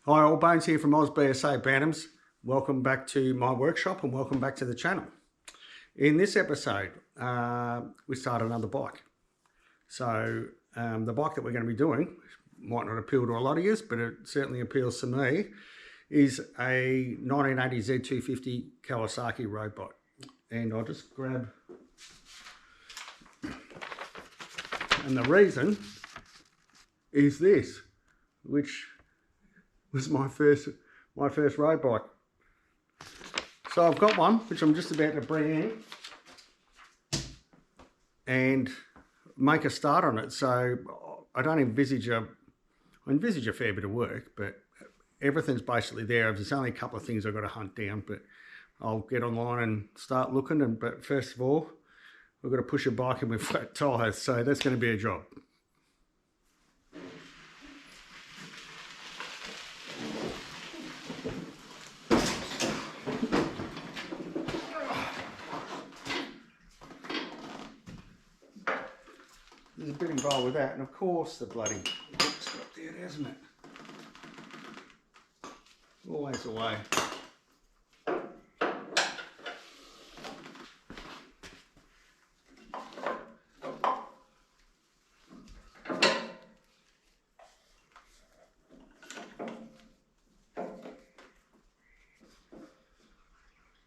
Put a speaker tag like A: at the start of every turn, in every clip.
A: Hi all, Bones here from BSA Bantams. Welcome back to my workshop and welcome back to the channel. In this episode, we start another bike. So the bike that we're going to be doing might not appeal to a lot of you, but it certainly appeals to me, is a 1980 Z250 Kawasaki road bike. And I'll just grab, and the reason is this, which was my first road bike. So I've got one which I'm just about to bring in and make a start on it. So I don't envisage I envisage a fair bit of work, but everything's basically there. There's only a couple of things I've got to hunt down, but I'll get online and start looking. But first of all, we've got to push a bike in with flat tyres, so that's going to be a job. There's a bit involved with that, and of course the bloody book's got there, hasn't it? Always the way.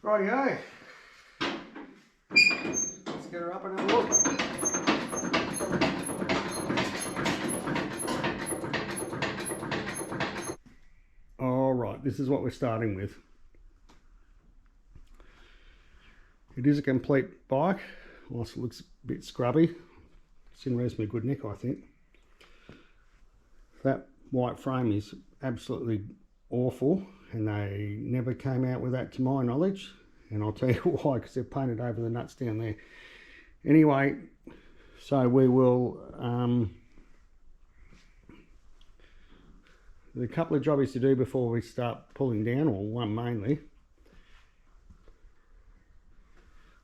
A: Rightio. Let's get her up and have a look. Alright, this is what we're starting with. It is a complete bike. Also looks a bit scrubby. It's in reasonably good nick, I think. That white frame is absolutely awful, and they never came out with that to my knowledge, and I'll tell you why, because they've painted over the nuts down there. Anyway, so we will there's a couple of jobbies to do before we start pulling down, or one mainly.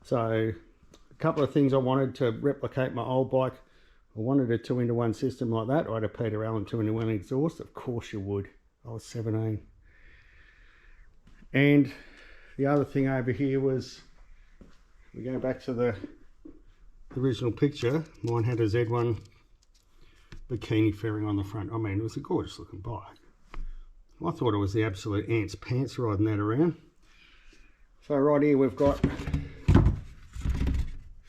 A: So a couple of things I wanted to replicate my old bike. I wanted a 2-into-1 system like that. I had a Peter Allen 2-into-1 exhaust. Of course you would. I was 17. And the other thing over here was, we go back to the original picture, mine had a Z1 bikini fairing on the front. I mean, it was a gorgeous looking bike. I thought it was the absolute ant's pants riding that around. So right here we've got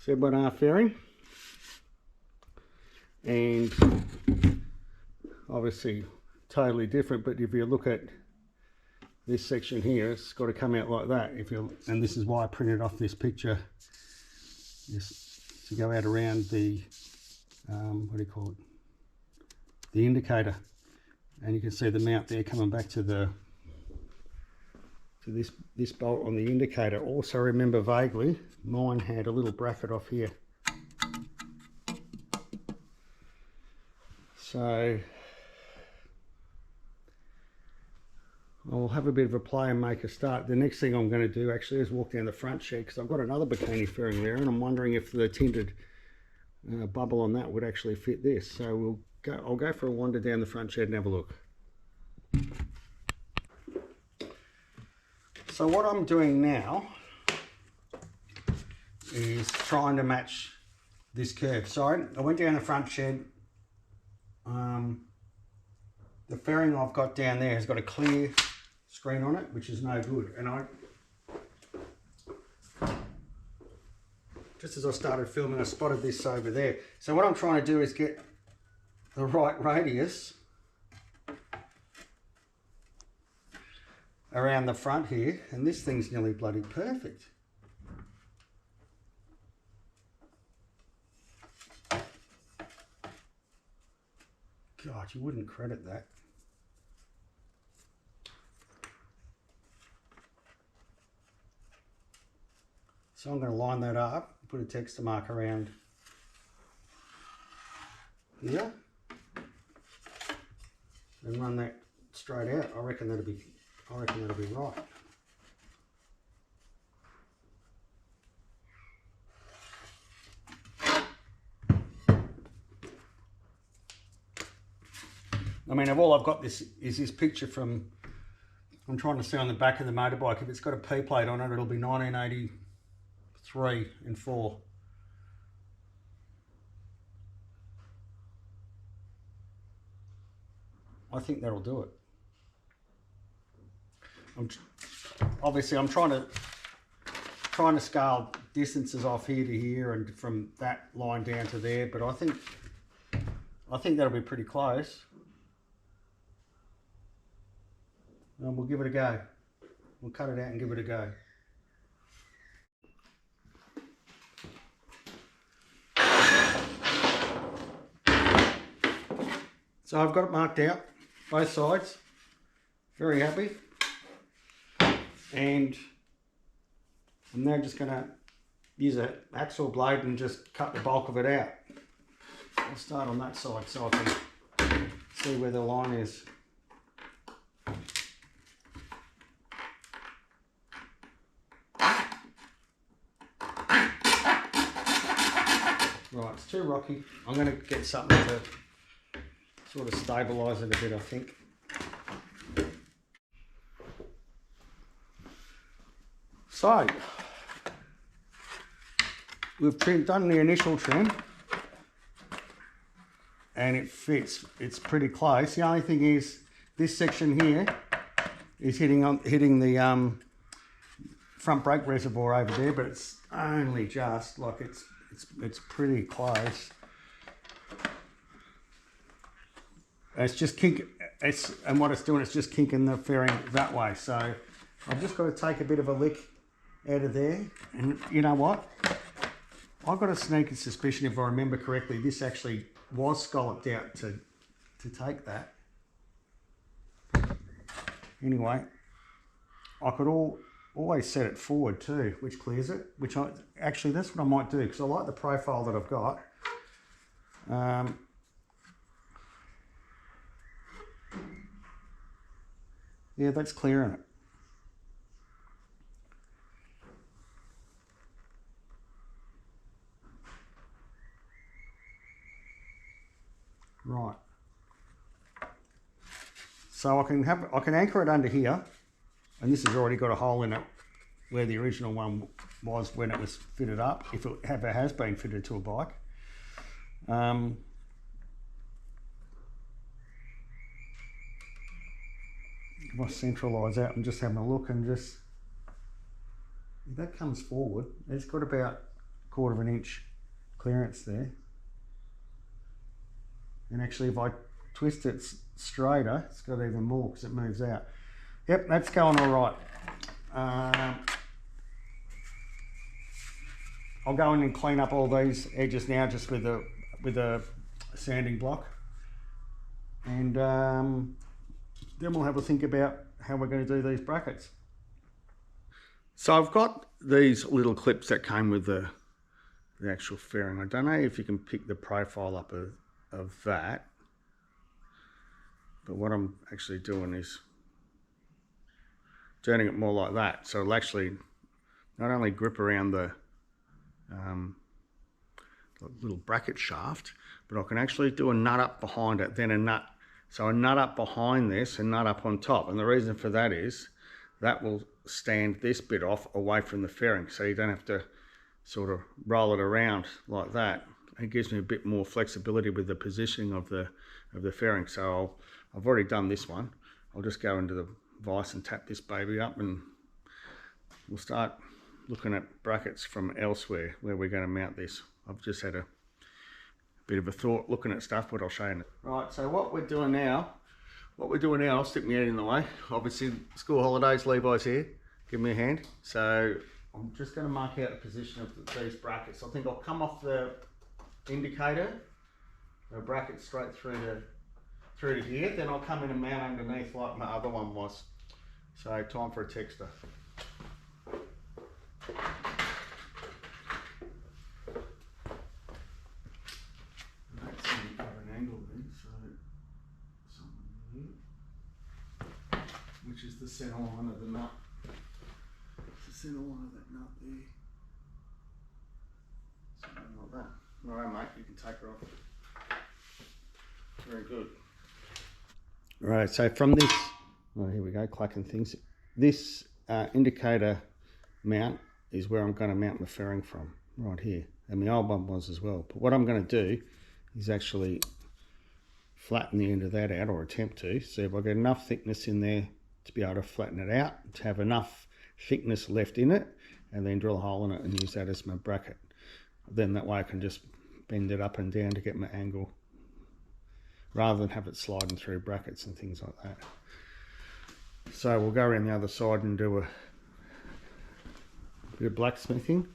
A: Z1R fairing, and obviously totally different, but if you look at this section here, it's got to come out like that. And this is why I printed off this picture, is to go out around the what do you call it, the indicator, and you can see the mount there coming back to this bolt on the indicator. Also remember vaguely, mine had a little bracket off here. So I'll have a bit of a play and make a start. The next thing I'm going to do actually is walk down the front shed, because I've got another bikini fairing there, and I'm wondering if the tinted bubble on that would actually fit this. So I'll go for a wander down the front shed and have a look. So what I'm doing now is trying to match this curve. So I went down the front shed. The fairing I've got down there has got a clear screen on it, which is no good. And just as I started filming, I spotted this over there. So what I'm trying to do is get the right radius around the front here, and this thing's nearly bloody perfect. God, you wouldn't credit that. So I'm going to line that up, put a texture mark around here, and run that straight out. I reckon that'll be right. I mean, all I've got is this picture from I'm trying to see on the back of the motorbike, if it's got a P plate on it, it'll be 1983 and 4. I think that'll do it. Obviously I'm trying to scale distances off here to here and from that line down to there, but I think that'll be pretty close. And we'll give it a go. We'll cut it out and give it a go. So I've got it marked out, both sides. Very happy. And I'm now just going to use an hacksaw blade and just cut the bulk of it out. I'll start on that side so I can see where the line is. Right, it's too rocky. I'm going to get something to sort of stabilise it a bit, I think. So, we've done the initial trim and it fits. It's pretty close. The only thing is this section here is hitting the front brake reservoir over there, but it's only just like it's pretty close. It's just kink. And what it's doing, it's just kinking the fairing that way. So I've just got to take a bit of a lick out of there, and you know what? I've got a sneaky suspicion, if I remember correctly, this actually was scalloped out to take that. Anyway, I could always set it forward too, which clears it. Actually, that's what I might do because I like the profile that I've got. Yeah, that's clearing it. Right. So I can anchor it under here, and this has already got a hole in it where the original one was when it was fitted up, if it ever has been fitted to a bike. If I centralise out and just having a look and just, if that comes forward, it's got about 1/4 inch clearance there. And actually if I twist it straighter, it's got even more because it moves out. Yep, that's going all right. I'll go in and clean up all these edges now just with a sanding block. And then we'll have a think about how we're going to do these brackets. So I've got these little clips that came with the actual fairing. I don't know if you can pick the profile up of that, but what I'm actually doing is turning it more like that, so it'll actually not only grip around the little bracket shaft, but I can actually do a nut up behind it, then a nut. So a nut up behind this and nut up on top, and the reason for that is that will stand this bit off away from the fairing, so you don't have to sort of roll it around like that. It gives me a bit more flexibility with the positioning of the fairing. So I've already done this one. I'll just go into the vise and tap this baby up, and we'll start looking at brackets from elsewhere where we're going to mount this. I've just had a bit of a thought looking at stuff, but I'll show you. Right, so what we're doing now, I'll stick my head in the way. Obviously, school holidays, Levi's here. Give me a hand. So I'm just going to mark out the position of these brackets. I think I'll come off the indicator, the bracket straight through to here. Then I'll come in and mount underneath like my other one was. So time for a texter. Which is the centre line of the nut. It's the centre line of that nut there. Something like that. Alright mate, you can take her off. Very good. Right, so from this Oh, here we go, clacking things. This indicator mount is where I'm going to mount my fairing from, right here. And the old one was as well. But what I'm going to do is actually flatten the end of that out, or attempt to. So if I get enough thickness in there to be able to flatten it out, to have enough thickness left in it, and then drill a hole in it and use that as my bracket. Then that way I can just bend it up and down to get my angle, rather than have it sliding through brackets and things like that. So we'll go around the other side and do a bit of blacksmithing.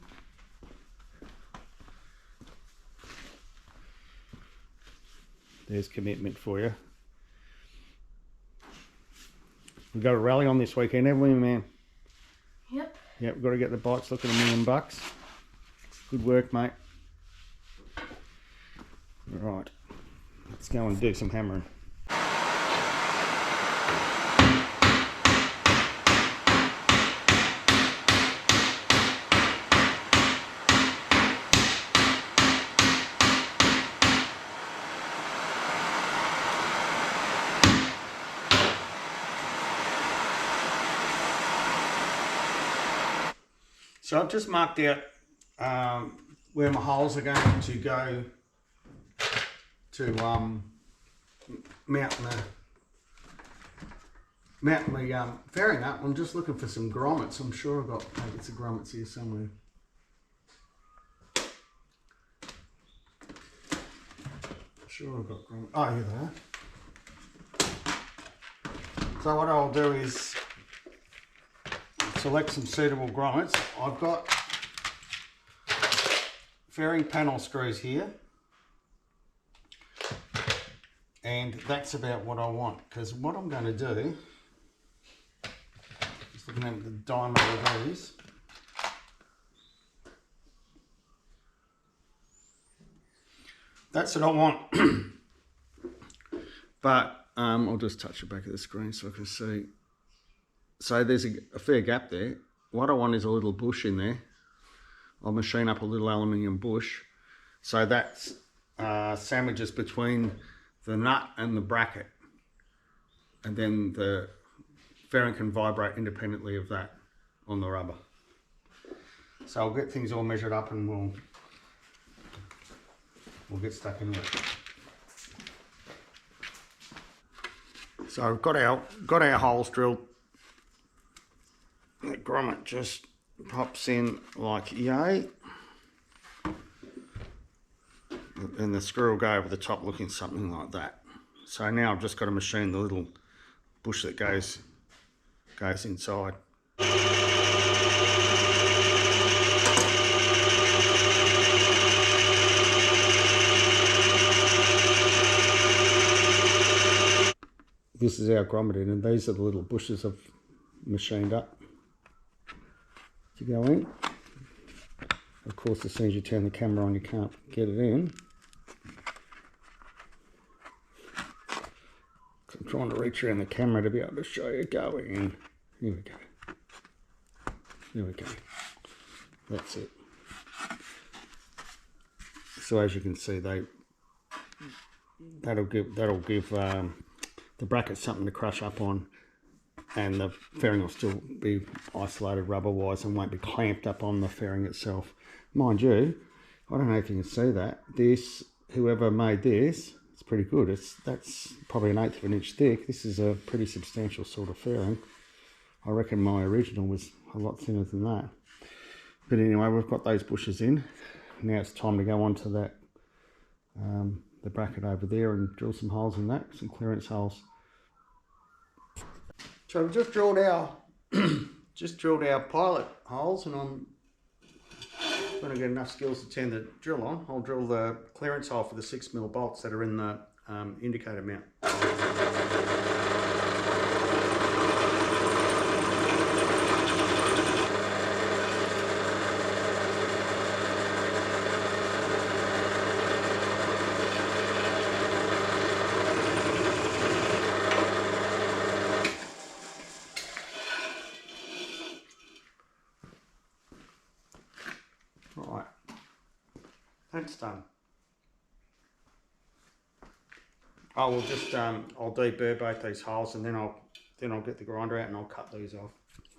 A: There's commitment for you. We've got a rally on this weekend, haven't we, man?
B: Yep.
A: Yep, we've got to get the bikes looking $1 million. Good work, mate. Right, let's go and do some hammering. So I've just marked out where my holes are going to go to mount my fairing up. I'm just looking for some grommets. I'm sure I've got packets of grommets here somewhere. I'm sure I've got grommets. Oh, here they are. So what I'll do is select some suitable grommets. I've got fairing panel screws here, and that's about what I want, because what I'm going to do, just looking at the diameter of these, that's what I want. But I'll just touch the back of the screen so I can see. So there's a fair gap there. What I want is a little bush in there. I'll machine up a little aluminium bush, so that's sandwiches between the nut and the bracket, and then the fairing can vibrate independently of that on the rubber. So I'll get things all measured up and we'll get stuck into it. So I've got our holes drilled. The grommet just pops in like yay, and the screw will go over the top looking something like that. So now I've just got to machine the little bush that goes inside. This is our grommet in, and these are the little bushes I've machined up to go in. Of course, as soon as you turn the camera on, you can't get it in. So I'm trying to reach around the camera to be able to show you going in. Here we go. There we go. That's it. So as you can see, that'll give the bracket something to crush up on, and the fairing will still be isolated rubber wise and won't be clamped up on the fairing itself. Mind you, I don't know if you can see that. This, whoever made this, it's pretty good. That's probably 1/8 of an inch thick. This is a pretty substantial sort of fairing. I reckon my original was a lot thinner than that. But anyway, we've got those bushes in. Now it's time to go on to that, the bracket over there, and drill some holes in that, some clearance holes. So we've just drilled our pilot holes, and I'm going to get enough skills to turn the drill on. I'll drill the clearance hole for the 6mm bolts that are in the indicator mount. Right, that's done. I will just I'll deburr both these holes, and then I'll then I'll get the grinder out and I'll cut these off.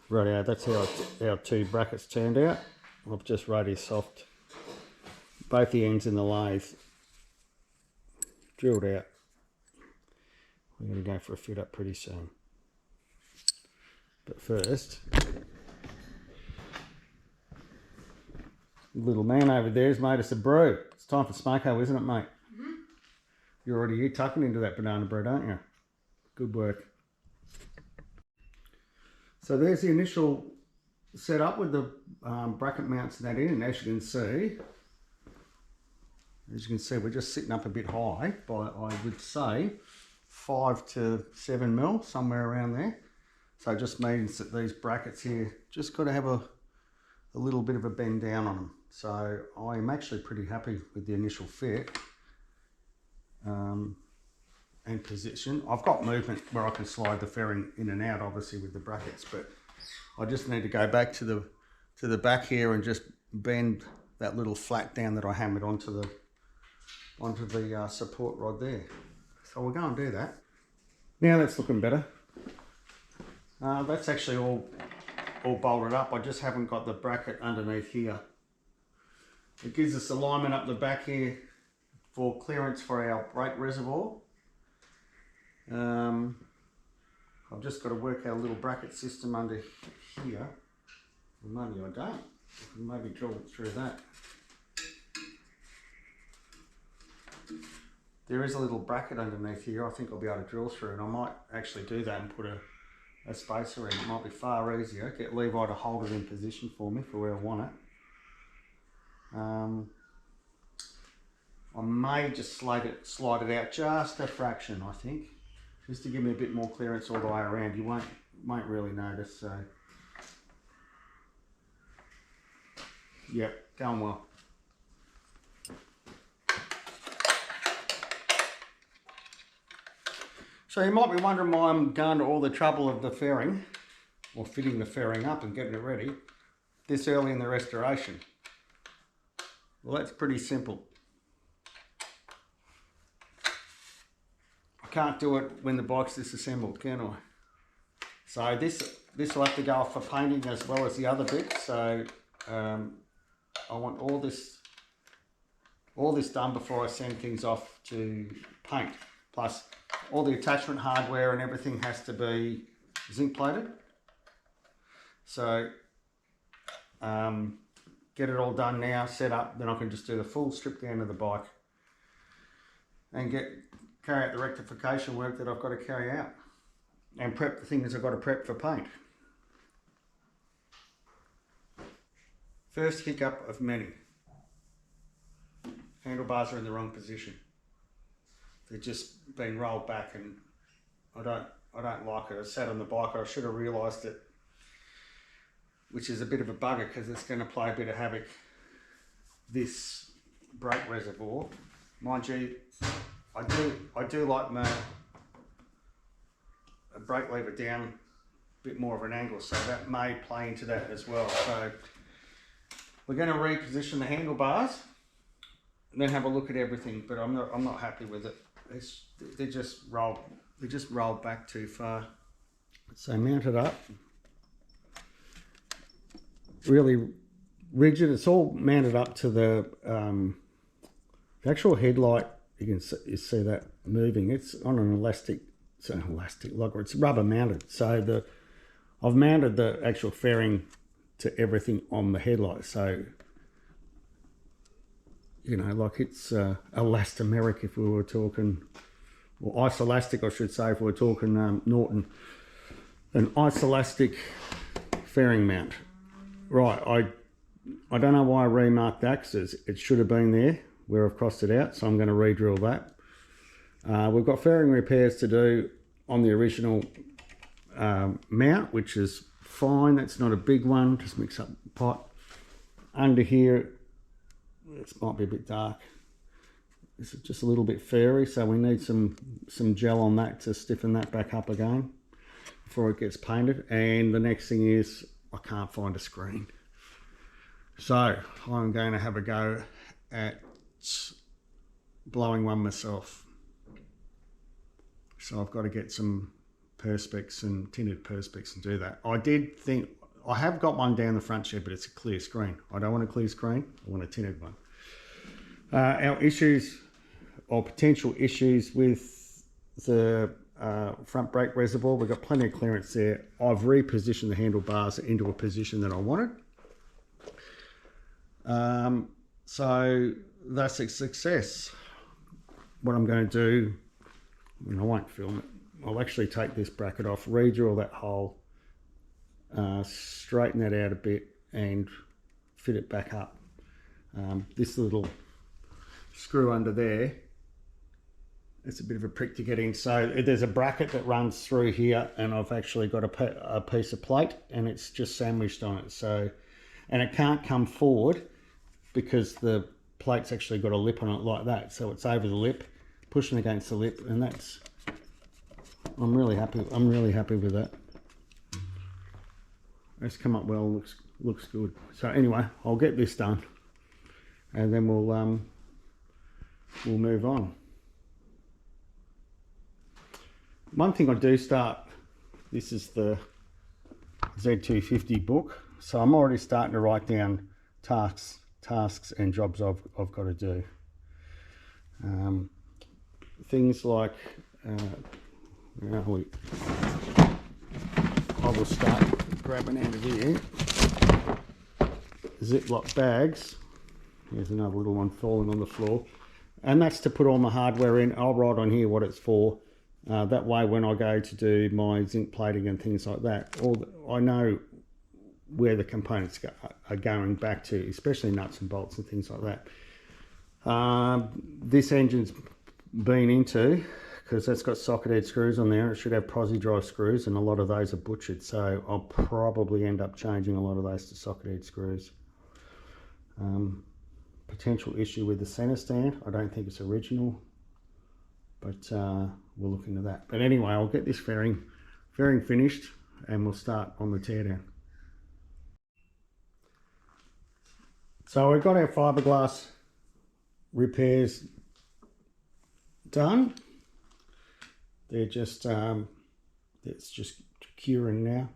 A: Right, that's how our two brackets turned out. I've just radius soft both the ends in the lathe, drilled out. We're going to go for a fit up pretty soon. But first, little man over there has made us a brew. It's time for smoko, isn't it, mate? Mm-hmm. You're already here tucking into that banana bread, aren't you? Good work. So there's the initial setup with the bracket mounts and that in, and as you can see, we're just sitting up a bit high by, I would say, 5 to 7 mil, somewhere around there. So it just means that these brackets here just got to have a little bit of a bend down on them. So I'm actually pretty happy with the initial fit and position. I've got movement where I can slide the fairing in and out, obviously with the brackets, but I just need to go back to the back here and just bend that little flat down that I hammered onto the support rod there. So we'll go and do that. Now that's looking better. That's actually all bolted up. I just haven't got the bracket underneath here. It gives us alignment up the back here for clearance for our brake reservoir. I've just got to work out a little bracket system under here. Well, maybe I don't. I can maybe drill through that. There is a little bracket underneath here. I think I'll be able to drill through, and I might actually do that and put a spacer in. It might be far easier. Get Levi to hold it in position for me for where I want it. I may just slide it out just a fraction, I think, just to give me a bit more clearance all the way around. You won't really notice. So, yep, going well. So you might be wondering why I'm going to all the trouble of the fairing, or fitting the fairing up and getting it ready this early in the restoration. Well, that's pretty simple. I can't do it when the bike's disassembled, can I? So this will have to go off for painting as well as the other bits. So I want all this done before I send things off to paint. Plus, all the attachment hardware and everything has to be zinc plated. So get it all done now, set up, then I can just do the full strip down of the bike and carry out the rectification work that I've got to carry out and prep the things I've got to prep for paint. First hiccup of many. Handlebars are in the wrong position. They're just been rolled back, and I don't like it. I sat on the bike. I should have realised it, which is a bit of a bugger because it's going to play a bit of havoc. This brake reservoir, mind you, I do like my brake lever down a bit more of an angle, so that may play into that as well. So we're going to reposition the handlebars and then have a look at everything. But I'm not happy with it. They just rolled back too far. So mount it up. Really rigid. It's all mounted up to the actual headlight. You see that moving. It's on an elastic. It's an elastic logger. It's rubber mounted. So I've mounted the actual fairing to everything on the headlight. So you know, like it's elastomeric if we were talking, or isolastic I should say if we were talking Norton. An isolastic fairing mount. Right, I don't know why I remarked that because it should have been there where I've crossed it out, so I'm going to re-drill that. We've got fairing repairs to do on the original mount, which is fine. That's not a big one, just mix up the pot. Under here, this might be a bit dark. This is just a little bit fairy, so we need some gel on that to stiffen that back up again before it gets painted. And the next thing is I can't find a screen. So I'm going to have a go at blowing one myself. So I've got to get some perspex and tinted perspex and do that. I did think, I have got one down the front shed, but it's a clear screen. I don't want a clear screen, I want a tinted one. Our issues or potential issues with the front brake reservoir, we've got plenty of clearance there. I've repositioned the handlebars into a position that I wanted. So that's a success. What I'm going to do, and I won't film it, I'll actually take this bracket off, redraw that hole, straighten that out a bit and fit it back up. This little screw under there, it's a bit of a prick to get in. So there's a bracket that runs through here, and I've actually got a piece of plate and it's just sandwiched on it. So, and it can't come forward because the plate's actually got a lip on it like that. So it's over the lip, pushing against the lip, and that's, I'm really happy with that. It's come up well, looks good. So anyway, I'll get this done and then we'll move on. One thing I do start, this is the Z250 book, so I'm already starting to write down tasks and jobs I've got to do. Things like, I will start grabbing out of here. Ziploc bags. There's another little one falling on the floor. And that's to put all my hardware in. I'll write on here what it's for. That way when I go to do my zinc plating and things like that, I know where the components are going back to, especially nuts and bolts and things like that. This engine's been into, because that's got socket head screws on there, it should have posi drive screws, and a lot of those are butchered, so I'll probably end up changing a lot of those to socket head screws. Potential issue with the center stand, I don't think it's original, but we'll look into that. But anyway, I'll get this fairing finished and we'll start on the teardown. So we've got our fiberglass repairs done. They're just, it's just curing now.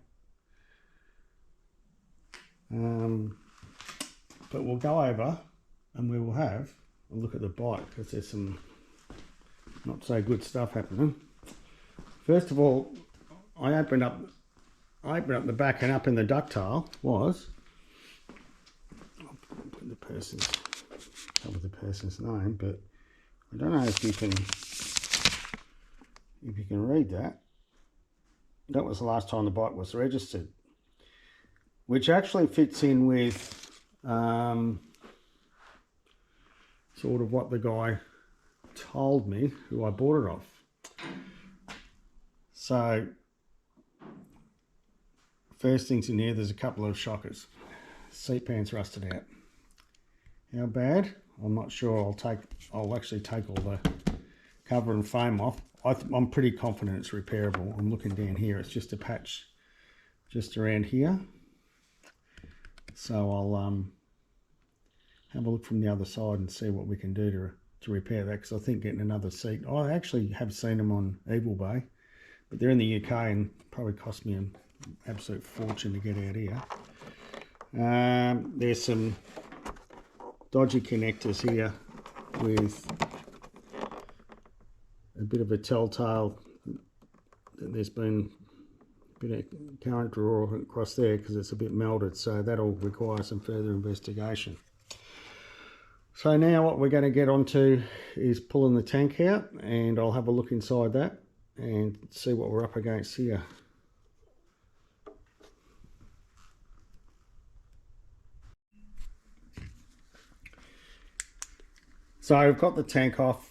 A: But we'll go over and we will have a look at the bike, because there's some not so good stuff happening. First of all, I opened up the back, and up in the ductile was, I'll put the person's, cover the person's name, but I don't know if you can read that. That was the last time the bike was registered, which actually fits in with sort of what the guy told me who I bought it off. So first things in here, there's a couple of shockers. Seat pan's rusted out. How bad? I'm not sure. I'll actually take all the cover and foam off. I'm pretty confident it's repairable. I'm looking down here, it's just a patch just around here. So I'll have a look from the other side and see what we can do to repair that, because I think getting another seat, I actually have seen them on Evil Bay, but they're in the UK and probably cost me an absolute fortune to get out here. There's some dodgy connectors here with a bit of a telltale that there's been a bit of current draw across there because it's a bit melted, so that'll require some further investigation. So now what we're going to get onto is pulling the tank out, and I'll have a look inside that and see what we're up against here. So I've got the tank off.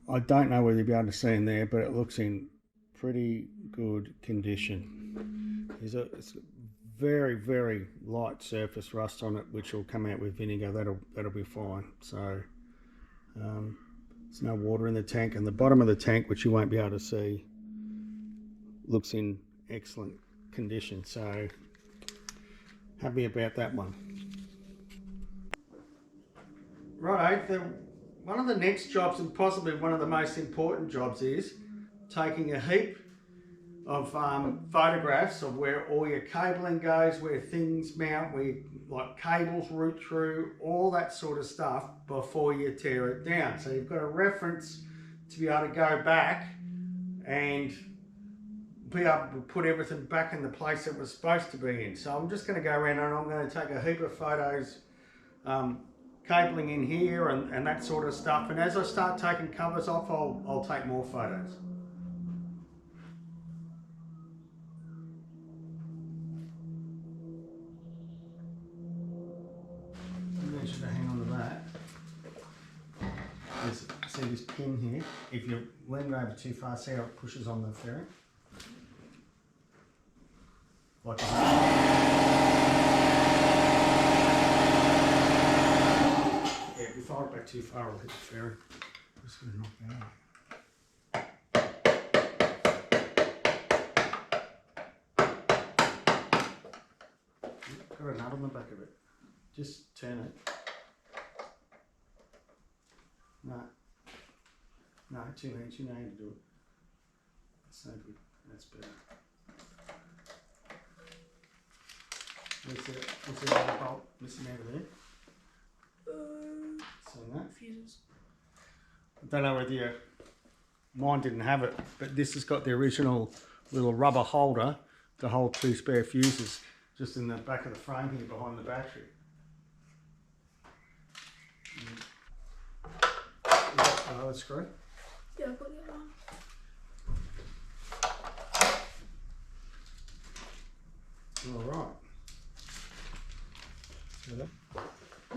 A: I don't know whether you'll be able to see in there, but it looks in pretty good condition. It's a very, very light surface rust on it, which will come out with vinegar. That'll be fine. So there's no water in the tank, and the bottom of the tank, which you won't be able to see, looks in excellent condition. So happy about that one. Right, one of the next jobs, and possibly one of the most important jobs, is taking a heap photographs of where all your cabling goes, where things mount, where like cables route through, all that sort of stuff before you tear it down. So you've got a reference to be able to go back and be able to put everything back in the place it was supposed to be in. So I'm just going to go around and I'm going to take a heap of photos, cabling in here and that sort of stuff. And as I start taking covers off, I'll take more photos. I'm just going to hang on to that. See this pin here? If you lean it over too far, see how it pushes on the fairing? Like that. Yeah, if you fire it back too far, it'll hit the fairing. I'm just going to knock that out. Got a nut on the back of it. Just turn it. No, too hands. You know how to do it. That's no good. That's better. What's the other bolt missing out of there? Seen that?
B: Fuses.
A: I don't know whether you... Mine didn't have it, but this has got the original little rubber holder to hold 2 spare fuses just in the back of the frame here behind the battery. Is that another screw?
B: Yeah, I've got that one.
A: Alright. See that?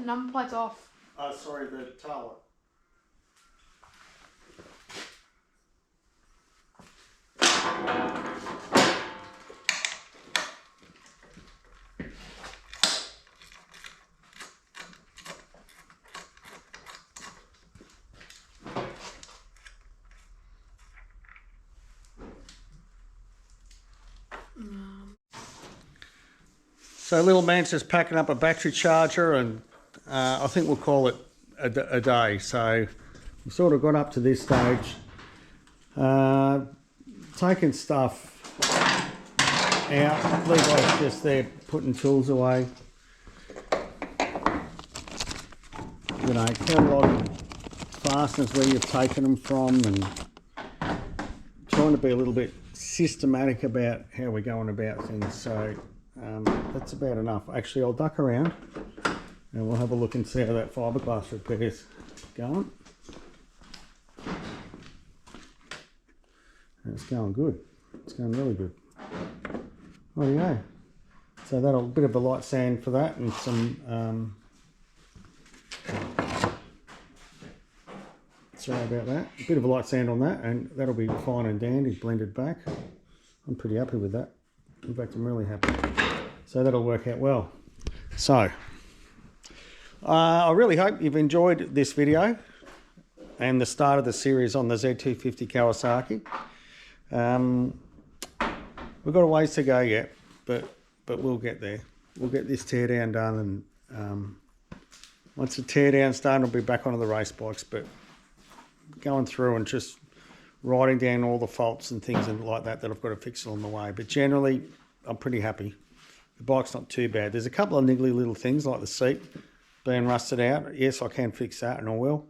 B: Number plate's off.
A: Oh, sorry, the taillight. So little man's just packing up a battery charger and I think we'll call it a day. So we've sort of got up to this stage, taking stuff out. Levi's just there putting tools away. You know, cataloging fasteners where you've taken them from and trying to be a little bit systematic about how we're going about things. So that's about enough. Actually, I'll duck around and we'll have a look and see how that fiberglass repair is going. And it's going good. It's going really good. Oh yeah. So that'll a bit of a light sand for that and some sorry about that. A bit of a light sand on that and that'll be fine and dandy, blended back. I'm pretty happy with that. In fact, I'm really happy. So that'll work out well. So, I really hope you've enjoyed this video and the start of the series on the Z250 Kawasaki. We've got a ways to go yet, but we'll get there. We'll get this teardown done and once the teardown's done, we'll be back onto the race bikes, but going through and just writing down all the faults and things and like that I've got to fix along the way. But generally, I'm pretty happy. The bike's not too bad. There's a couple of niggly little things like the seat being rusted out. Yes, I can fix that and I will.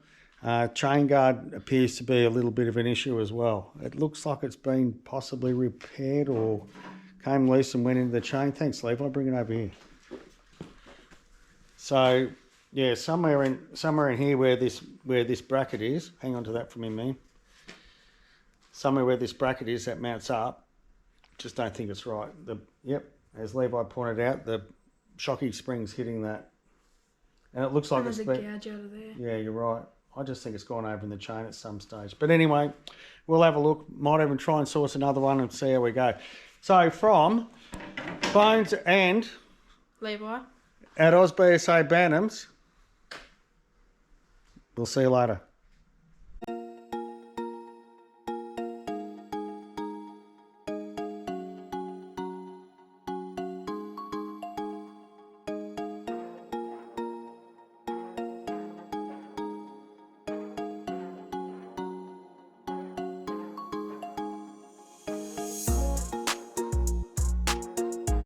A: Chain guard appears to be a little bit of an issue as well. It looks like it's been possibly repaired or came loose and went into the chain. Thanks, Levi. Bring it over here. So yeah, somewhere in here where this bracket is. Hang on to that for me, man. Somewhere where this bracket is that mounts up. Just don't think it's right. Yep, as Levi pointed out, the shocky spring's hitting that. And it looks like it's been...
B: There's a gouge out of there.
A: Yeah, you're right. I just think it's gone over in the chain at some stage. But anyway, we'll have a look. Might even try and source another one and see how we go. So from Bones and...
B: Levi.
A: At AusBSA Bantams, we'll see you later.